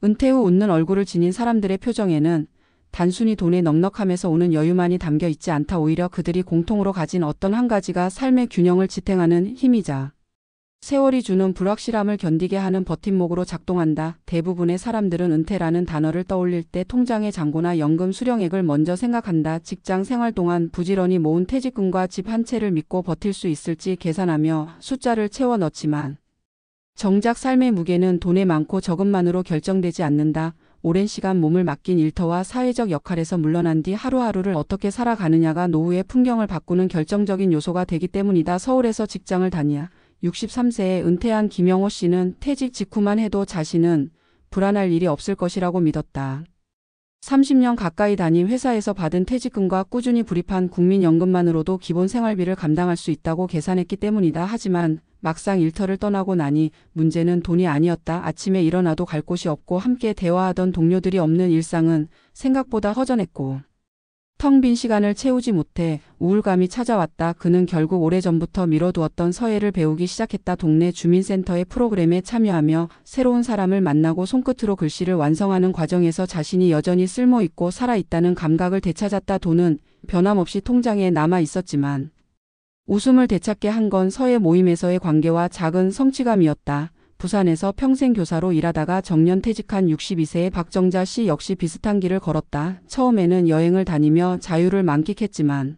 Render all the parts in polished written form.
은퇴 후 웃는 얼굴을 지닌 사람들의 표정에는 단순히 돈의 넉넉함에서 오는 여유만이 담겨 있지 않다. 오히려 그들이 공통으로 가진 어떤 한 가지가 삶의 균형을 지탱하는 힘이자 세월이 주는 불확실함을 견디게 하는 버팀목으로 작동한다. 대부분의 사람들은 은퇴라는 단어를 떠올릴 때 통장의 잔고나 연금 수령액을 먼저 생각한다. 직장 생활 동안 부지런히 모은 퇴직금과 집 한 채를 믿고 버틸 수 있을지 계산하며 숫자를 채워 넣지만 정작 삶의 무게는 돈의 많고 적음만으로 결정되지 않는다. 오랜 시간 몸을 맡긴 일터와 사회적 역할에서 물러난 뒤 하루하루를 어떻게 살아가느냐가 노후의 풍경을 바꾸는 결정적인 요소가 되기 때문이다. 서울에서 직장을 다니야 63세에 은퇴한 김영호 씨는 퇴직 직후만 해도 자신은 불안할 일이 없을 것이라고 믿었다. 30년 가까이 다닌 회사에서 받은 퇴직금과 꾸준히 불입한 국민연금만으로도 기본 생활비를 감당할 수 있다고 계산했기 때문이다. 하지만 막상 일터를 떠나고 나니 문제는 돈이 아니었다. 아침에 일어나도 갈 곳이 없고 함께 대화하던 동료들이 없는 일상은 생각보다 허전했고 텅 빈 시간을 채우지 못해 우울감이 찾아왔다. 그는 결국 오래전부터 미뤄두었던 서예를 배우기 시작했다. 동네 주민센터의 프로그램에 참여하며 새로운 사람을 만나고 손끝으로 글씨를 완성하는 과정에서 자신이 여전히 쓸모있고 살아있다는 감각을 되찾았다. 돈은 변함없이 통장에 남아 있었지만 웃음을 되찾게 한 건 서예 모임에서의 관계와 작은 성취감이었다. 부산에서 평생 교사로 일하다가 정년 퇴직한 62세의 박정자 씨 역시 비슷한 길을 걸었다. 처음에는 여행을 다니며 자유를 만끽했지만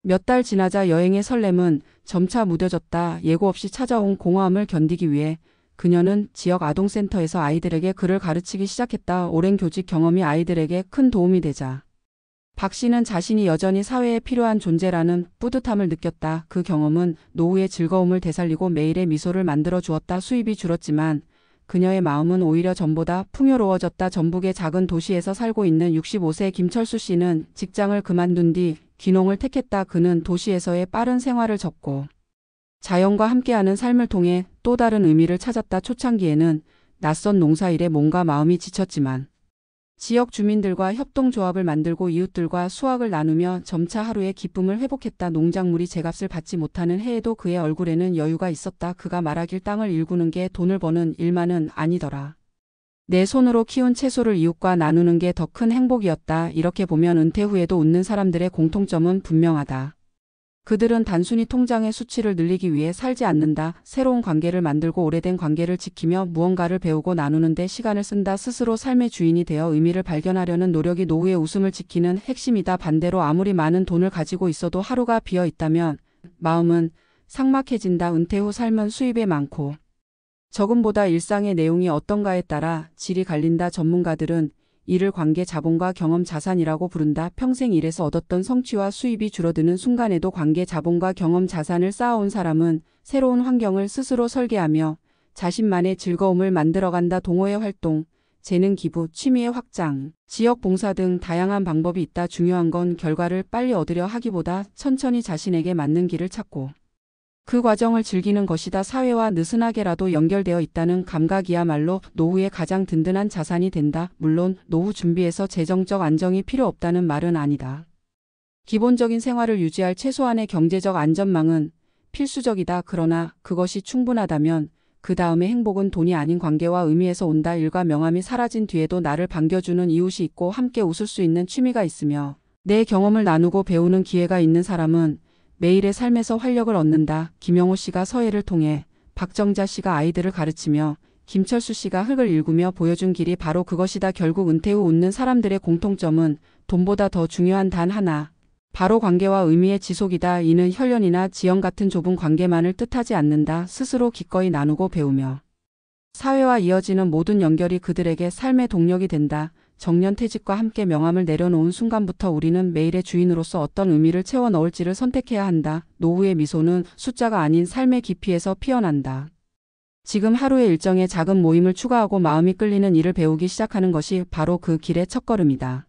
몇 달 지나자 여행의 설렘은 점차 무뎌졌다. 예고 없이 찾아온 공허함을 견디기 위해 그녀는 지역 아동센터에서 아이들에게 글을 가르치기 시작했다. 오랜 교직 경험이 아이들에게 큰 도움이 되자 박 씨는 자신이 여전히 사회에 필요한 존재라는 뿌듯함을 느꼈다. 그 경험은 노후의 즐거움을 되살리고 매일의 미소를 만들어 주었다. 수입이 줄었지만 그녀의 마음은 오히려 전보다 풍요로워졌다. 전북의 작은 도시에서 살고 있는 65세 김철수 씨는 직장을 그만둔 뒤 귀농을 택했다. 그는 도시에서의 빠른 생활을 접고 자연과 함께하는 삶을 통해 또 다른 의미를 찾았다. 초창기에는 낯선 농사일에 몸과 마음이 지쳤지만 지역 주민들과 협동조합을 만들고 이웃들과 수확을 나누며 점차 하루의 기쁨을 회복했다. 농작물이 제값을 받지 못하는 해에도 그의 얼굴에는 여유가 있었다. 그가 말하길 땅을 일구는 게 돈을 버는 일만은 아니더라. 내 손으로 키운 채소를 이웃과 나누는 게 더 큰 행복이었다. 이렇게 보면 은퇴 후에도 웃는 사람들의 공통점은 분명하다. 그들은 단순히 통장의 수치를 늘리기 위해 살지 않는다. 새로운 관계를 만들고 오래된 관계를 지키며 무언가를 배우고 나누는 데 시간을 쓴다. 스스로 삶의 주인이 되어 의미를 발견하려는 노력이 노후의 웃음을 지키는 핵심이다. 반대로 아무리 많은 돈을 가지고 있어도 하루가 비어 있다면 마음은 삭막해진다. 은퇴 후 삶은 수입에 많고 적음보다 일상의 내용이 어떤가에 따라 질이 갈린다. 전문가들은 이를 관계 자본과 경험 자산이라고 부른다. 평생 일해서 얻었던 성취와 수입이 줄어드는 순간에도 관계 자본과 경험 자산을 쌓아온 사람은 새로운 환경을 스스로 설계하며 자신만의 즐거움을 만들어간다. 동호회 활동, 재능 기부, 취미의 확장, 지역 봉사 등 다양한 방법이 있다. 중요한 건 결과를 빨리 얻으려 하기보다 천천히 자신에게 맞는 길을 찾고 그 과정을 즐기는 것이다. 사회와 느슨하게라도 연결되어 있다는 감각이야말로 노후의 가장 든든한 자산이 된다. 물론 노후 준비에서 재정적 안정이 필요 없다는 말은 아니다. 기본적인 생활을 유지할 최소한의 경제적 안전망은 필수적이다. 그러나 그것이 충분하다면 그 다음의 행복은 돈이 아닌 관계와 의미에서 온다. 일과 명함이 사라진 뒤에도 나를 반겨주는 이웃이 있고 함께 웃을 수 있는 취미가 있으며 내 경험을 나누고 배우는 기회가 있는 사람은 매일의 삶에서 활력을 얻는다. 김영호 씨가 서예를 통해 박정자 씨가 아이들을 가르치며 김철수 씨가 흙을 일구며 보여준 길이 바로 그것이다. 결국 은퇴 후 웃는 사람들의 공통점은 돈보다 더 중요한 단 하나, 바로 관계와 의미의 지속이다. 이는 혈연이나 지연 같은 좁은 관계만을 뜻하지 않는다. 스스로 기꺼이 나누고 배우며 사회와 이어지는 모든 연결이 그들에게 삶의 동력이 된다. 정년 퇴직과 함께 명함을 내려놓은 순간부터 우리는 매일의 주인으로서 어떤 의미를 채워 넣을지를 선택해야 한다. 노후의 미소는 숫자가 아닌 삶의 깊이에서 피어난다. 지금 하루의 일정에 작은 모임을 추가하고 마음이 끌리는 일을 배우기 시작하는 것이 바로 그 길의 첫걸음이다.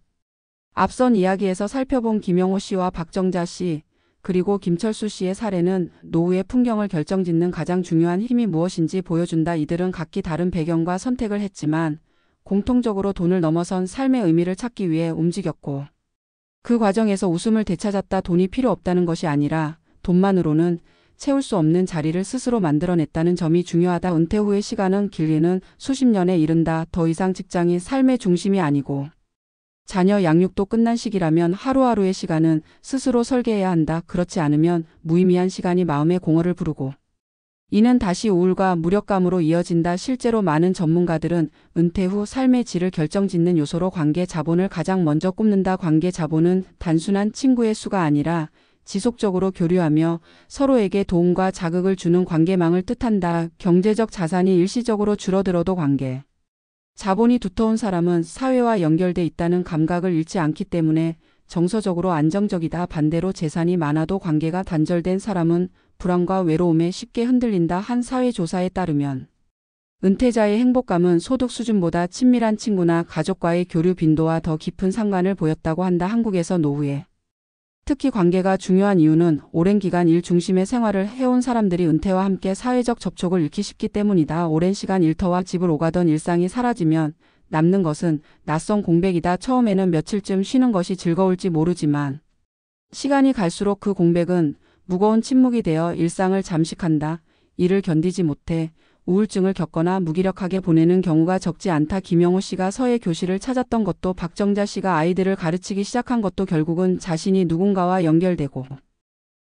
앞선 이야기에서 살펴본 김영호 씨와 박정자 씨, 그리고 김철수 씨의 사례는 노후의 풍경을 결정짓는 가장 중요한 힘이 무엇인지 보여준다. 이들은 각기 다른 배경과 선택을 했지만 공통적으로 돈을 넘어선 삶의 의미를 찾기 위해 움직였고 그 과정에서 웃음을 되찾았다. 돈이 필요 없다는 것이 아니라 돈만으로는 채울 수 없는 자리를 스스로 만들어냈다는 점이 중요하다. 은퇴 후의 시간은 길게는 수십 년에 이른다. 더 이상 직장이 삶의 중심이 아니고 자녀 양육도 끝난 시기라면 하루하루의 시간은 스스로 설계해야 한다. 그렇지 않으면 무의미한 시간이 마음의 공허를 부르고 이는 다시 우울과 무력감으로 이어진다. 실제로 많은 전문가들은 은퇴 후 삶의 질을 결정짓는 요소로 관계 자본을 가장 먼저 꼽는다. 관계 자본은 단순한 친구의 수가 아니라 지속적으로 교류하며 서로에게 도움과 자극을 주는 관계망을 뜻한다. 경제적 자산이 일시적으로 줄어들어도 관계 자본이 두터운 사람은 사회와 연결돼 있다는 감각을 잃지 않기 때문에 정서적으로 안정적이다. 반대로 재산이 많아도 관계가 단절된 사람은 불안과 외로움에 쉽게 흔들린다. 한 사회조사에 따르면 은퇴자의 행복감은 소득 수준보다 친밀한 친구나 가족과의 교류 빈도와 더 깊은 상관을 보였다고 한다. 한국에서 노후에 특히 관계가 중요한 이유는 오랜 기간 일 중심의 생활을 해온 사람들이 은퇴와 함께 사회적 접촉을 잃기 쉽기 때문이다. 오랜 시간 일터와 집을 오가던 일상이 사라지면 남는 것은 낯선 공백이다. 처음에는 며칠쯤 쉬는 것이 즐거울지 모르지만 시간이 갈수록 그 공백은 무거운 침묵이 되어 일상을 잠식한다. 이를 견디지 못해 우울증을 겪거나 무기력하게 보내는 경우가 적지 않다. 김영호 씨가 서예 교실을 찾았던 것도 박정자 씨가 아이들을 가르치기 시작한 것도 결국은 자신이 누군가와 연결되고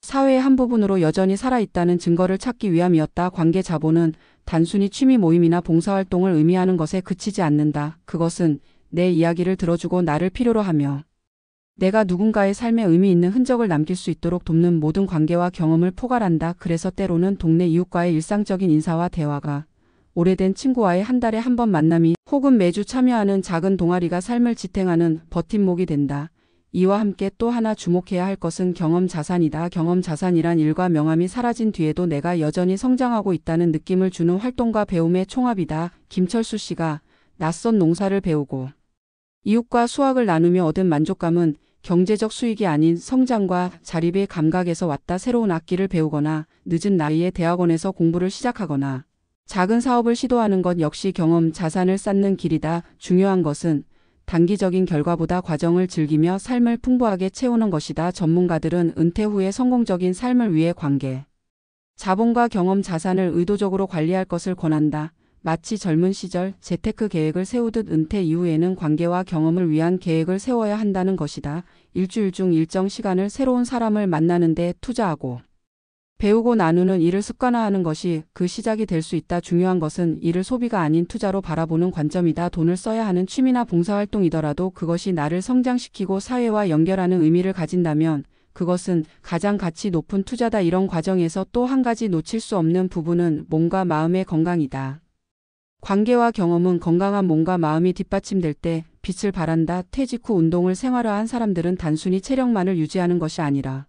사회의 한 부분으로 여전히 살아있다는 증거를 찾기 위함이었다. 관계 자본은 단순히 취미 모임이나 봉사활동을 의미하는 것에 그치지 않는다. 그것은 내 이야기를 들어주고 나를 필요로 하며 내가 누군가의 삶에 의미 있는 흔적을 남길 수 있도록 돕는 모든 관계와 경험을 포괄한다. 그래서 때로는 동네 이웃과의 일상적인 인사와 대화가 오래된 친구와의 한 달에 한 번 만남이 혹은 매주 참여하는 작은 동아리가 삶을 지탱하는 버팀목이 된다. 이와 함께 또 하나 주목해야 할 것은 경험 자산이다. 경험 자산이란 일과 명함이 사라진 뒤에도 내가 여전히 성장하고 있다는 느낌을 주는 활동과 배움의 총합이다. 김철수 씨가 낯선 농사를 배우고 이웃과 수확을 나누며 얻은 만족감은 경제적 수익이 아닌 성장과 자립의 감각에서 왔다. 새로운 악기를 배우거나 늦은 나이에 대학원에서 공부를 시작하거나 작은 사업을 시도하는 것 역시 경험 자산을 쌓는 길이다. 중요한 것은 단기적인 결과보다 과정을 즐기며 삶을 풍부하게 채우는 것이다. 전문가들은 은퇴 후에 성공적인 삶을 위해 관계 자본과 경험 자산을 의도적으로 관리할 것을 권한다. 마치 젊은 시절 재테크 계획을 세우듯 은퇴 이후에는 관계와 경험을 위한 계획을 세워야 한다는 것이다. 일주일 중 일정 시간을 새로운 사람을 만나는 데 투자하고 배우고 나누는 일을 습관화하는 것이 그 시작이 될 수 있다. 중요한 것은 이를 소비가 아닌 투자로 바라보는 관점이다. 돈을 써야 하는 취미나 봉사활동이더라도 그것이 나를 성장시키고 사회와 연결하는 의미를 가진다면 그것은 가장 가치 높은 투자다. 이런 과정에서 또 한 가지 놓칠 수 없는 부분은 몸과 마음의 건강이다. 관계와 경험은 건강한 몸과 마음이 뒷받침될 때 빛을 발한다. 퇴직 후 운동을 생활화한 사람들은 단순히 체력만을 유지하는 것이 아니라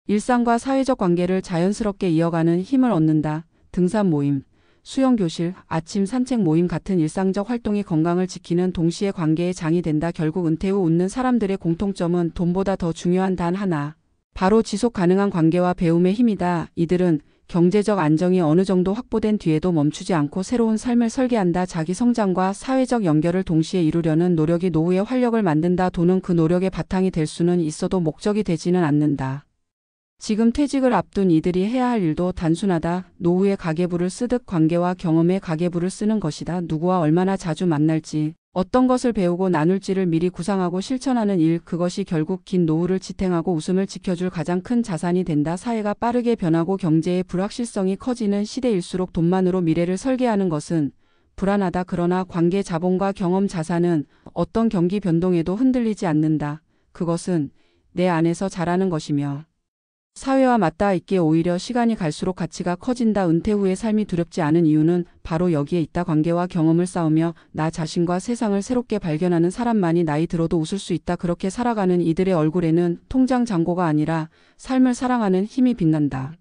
일상과 사회적 관계를 자연스럽게 이어가는 힘을 얻는다. 등산 모임, 수영 교실, 아침 산책 모임 같은 일상적 활동이 건강을 지키는 동시에 관계의 장이 된다. 결국 은퇴 후 웃는 사람들의 공통점은 돈보다 더 중요한 단 하나. 바로 지속 가능한 관계와 배움의 힘이다. 이들은 경제적 안정이 어느 정도 확보된 뒤에도 멈추지 않고 새로운 삶을 설계한다. 자기 성장과 사회적 연결을 동시에 이루려는 노력이 노후의 활력을 만든다. 돈은 그 노력의 바탕이 될 수는 있어도 목적이 되지는 않는다. 지금 퇴직을 앞둔 이들이 해야 할 일도 단순하다. 노후의 가계부를 쓰듯 관계와 경험의 가계부를 쓰는 것이다. 누구와 얼마나 자주 만날지, 어떤 것을 배우고 나눌지를 미리 구상하고 실천하는 일, 그것이 결국 긴 노후를 지탱하고 웃음을 지켜줄 가장 큰 자산이 된다. 사회가 빠르게 변하고 경제의 불확실성이 커지는 시대일수록 돈만으로 미래를 설계하는 것은 불안하다. 그러나 관계 자본과 경험 자산은 어떤 경기 변동에도 흔들리지 않는다. 그것은 내 안에서 자라는 것이며 사회와 맞닿아 있기에 오히려 시간이 갈수록 가치가 커진다. 은퇴 후의 삶이 두렵지 않은 이유는 바로 여기에 있다. 관계와 경험을 쌓으며 나 자신과 세상을 새롭게 발견하는 사람만이 나이 들어도 웃을 수 있다. 그렇게 살아가는 이들의 얼굴에는 통장 잔고가 아니라 삶을 사랑하는 힘이 빛난다.